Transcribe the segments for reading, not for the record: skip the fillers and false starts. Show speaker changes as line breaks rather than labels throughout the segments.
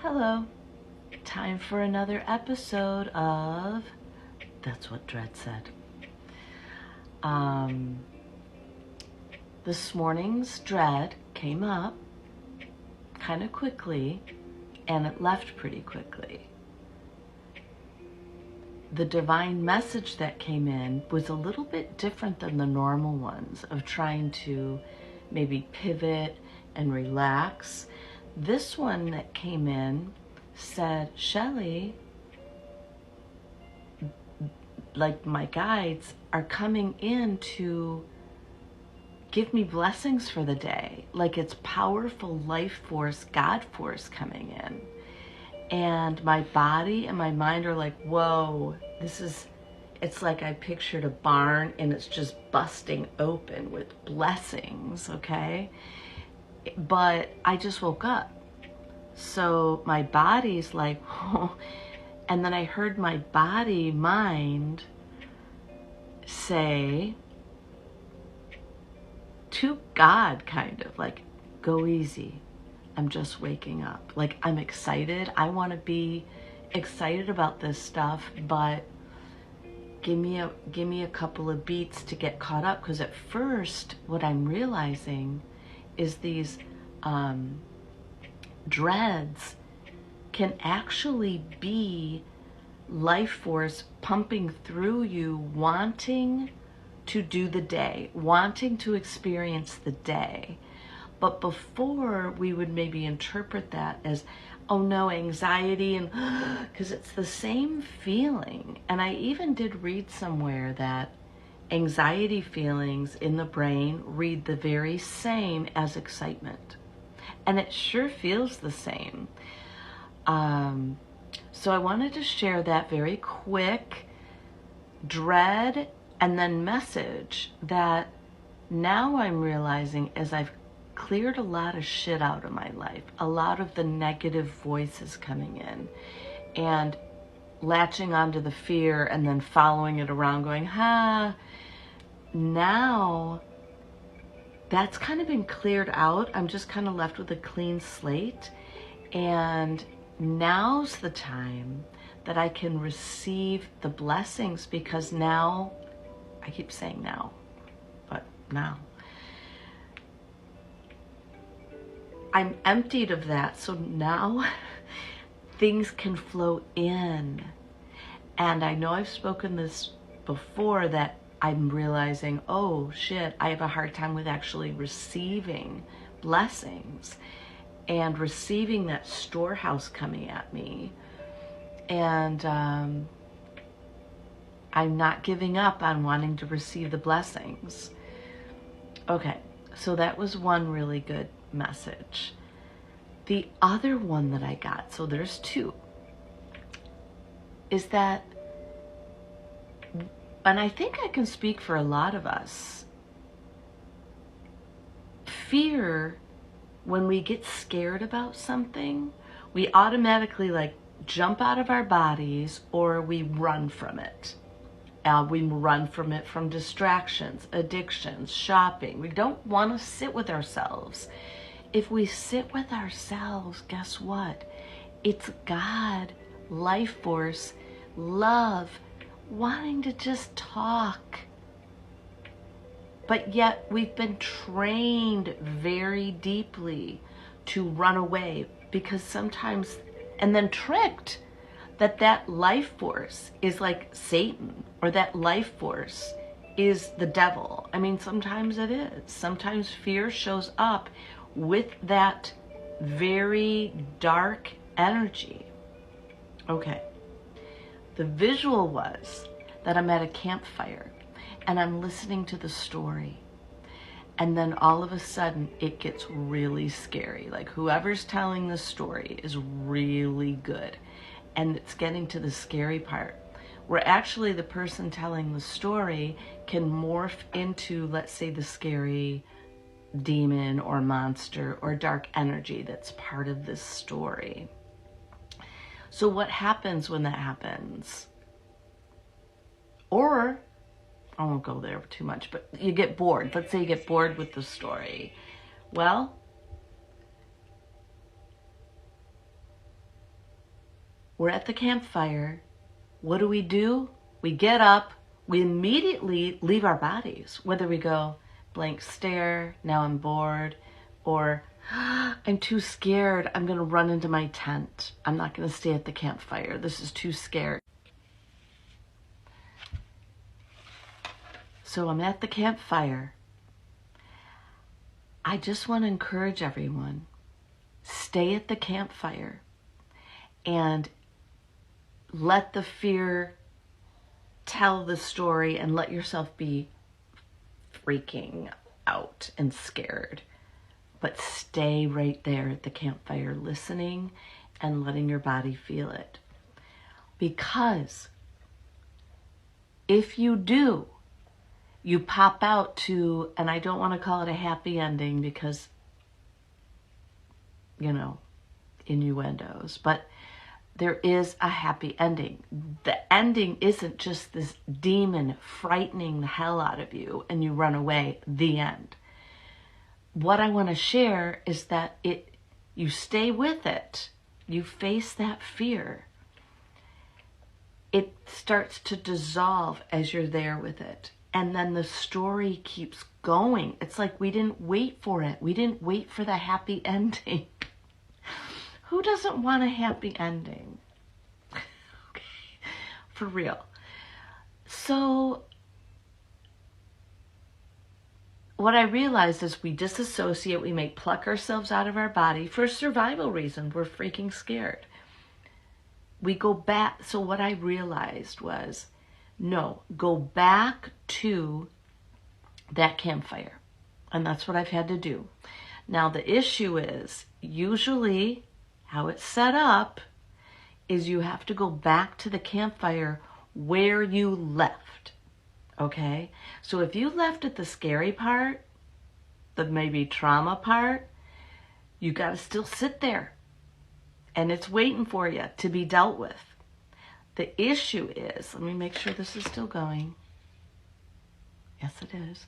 Hello. Time for another episode of That's What Dread Said. This morning's dread came up kind of quickly and it left pretty quickly. The divine message that came in was a little bit different than the normal ones of trying to maybe pivot and relax. This one that came in said, Shelley, like my guides are coming in to give me blessings for the day. Like it's powerful life force, God force coming in. And my body and my mind are like, whoa, it's like I pictured a barn and it's just busting open with blessings, okay? But I just woke up. So my body's like, oh, and then I heard my body, mind say to God, kind of like, go easy. I'm just waking up. Like I'm excited. I want to be excited about this stuff, but give me a couple of beats to get caught up. Because at first, what I'm realizing is these dreads can actually be life force pumping through you, wanting to do the day, wanting to experience the day. But before, we would maybe interpret that as, oh no, anxiety, and because it's the same feeling. And I even did read somewhere that anxiety feelings in the brain read the very same as excitement. And it sure feels the same. So I wanted to share that very quick dread and then message that now I'm realizing as I've cleared a lot of shit out of my life, a lot of the negative voices coming in and latching onto the fear and then following it around going, now that's kind of been cleared out. I'm just kind of left with a clean slate. And now's the time that I can receive the blessings, because now, I keep saying now, but now, I'm emptied of that. So now things can flow in. And I know I've spoken this before, that I'm realizing, oh shit, I have a hard time with actually receiving blessings and receiving that storehouse coming at me. And I'm not giving up on wanting to receive the blessings. Okay, so that was one really good message. The other one that I got, so there's two, is that, and I think I can speak for a lot of us, fear, when we get scared about something, we automatically like jump out of our bodies or we run from it. We run from it from distractions, addictions, shopping. We don't want to sit with ourselves. If we sit with ourselves, guess what? It's God, life force, love, wanting to just talk. But yet we've been trained very deeply to run away, because sometimes, and then tricked that life force is like Satan, or that life force is the devil. I mean, sometimes it is. Sometimes fear shows up with that very dark energy. Okay. The visual was that I'm at a campfire and I'm listening to the story. And then all of a sudden it gets really scary. Like whoever's telling the story is really good. And it's getting to the scary part, where actually the person telling the story can morph into, let's say, the scary demon or monster or dark energy that's part of this story. So what happens when that happens? Or, I won't go there too much, but you get bored. Let's say you get bored with the story. Well, we're at the campfire. What do? We get up, we immediately leave our bodies, whether we go blank stare, now I'm bored, or I'm too scared, I'm going to run into my tent. I'm not going to stay at the campfire. This is too scared. So I'm at the campfire. I just want to encourage everyone, stay at the campfire and let the fear tell the story and let yourself be freaking out and scared. But stay right there at the campfire, listening and letting your body feel it. Because if you do, you pop out to, and I don't want to call it a happy ending because, innuendos, but there is a happy ending. The ending isn't just this demon frightening the hell out of you and you run away, the end. What I want to share is that you stay with it. You face that fear. It starts to dissolve as you're there with it. And then the story keeps going. It's like we didn't wait for it. We didn't wait for the happy ending. Who doesn't want a happy ending? Okay, for real. So what I realized is we disassociate, we pluck ourselves out of our body for a survival reason. We're freaking scared. We go back. So what I realized was, no, go back to that campfire. And that's what I've had to do. Now the issue is, usually how it's set up is you have to go back to the campfire where you left. Okay? So if you left at the scary part, the maybe trauma part, you got to still sit there. And it's waiting for you to be dealt with. The issue is, let me make sure this is still going. Yes, it is.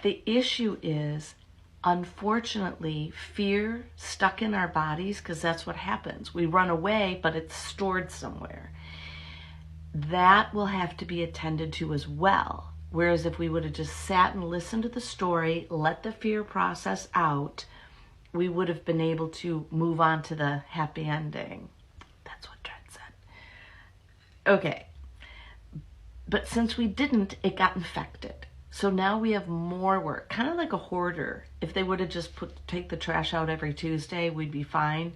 The issue is, unfortunately, fear stuck in our bodies, because that's what happens. We run away, but it's stored somewhere. That will have to be attended to as well. Whereas if we would have just sat and listened to the story, let the fear process out, we would have been able to move on to the happy ending. That's what Trent said. Okay. But since we didn't, it got infected. So now we have more work, kind of like a hoarder. If they would have just take the trash out every Tuesday, we'd be fine.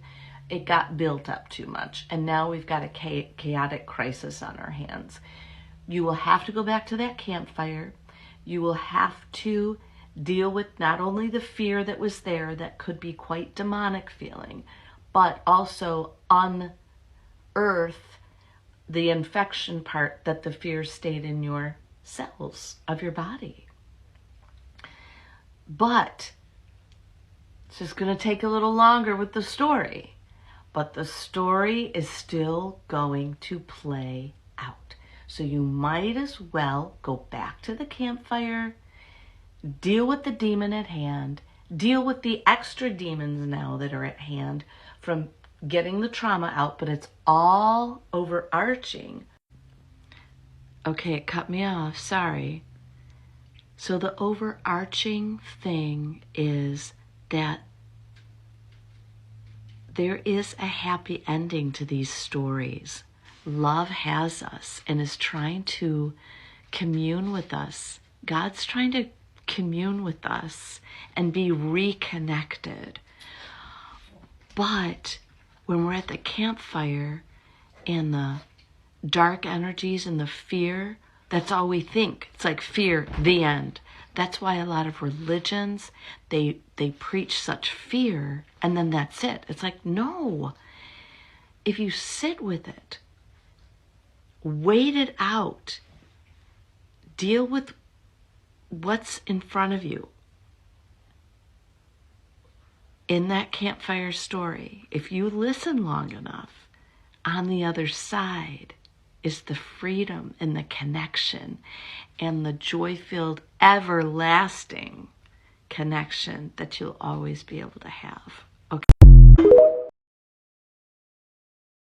It got built up too much. And now we've got a chaotic crisis on our hands. You will have to go back to that campfire. You will have to deal with not only the fear that was there, that could be quite demonic feeling, but also unearth the infection part that the fear stayed in your cells of your body. But it's just going to take a little longer with the story. But the story is still going to play out. So you might as well go back to the campfire, deal with the demon at hand, deal with the extra demons now that are at hand from getting the trauma out, but it's all overarching. Okay, it cut me off, sorry. So the overarching thing is that there is a happy ending to these stories. Love has us and is trying to commune with us. God's trying to commune with us and be reconnected. But when we're at the campfire and the dark energies and the fear, that's all we think. It's like fear, the end. That's why a lot of religions, they preach such fear and then that's it. It's like, no. If you sit with it, wait it out, deal with what's in front of you. In that campfire story, if you listen long enough, on the other side is the freedom and the connection and the joy-filled, everlasting connection that you'll always be able to have.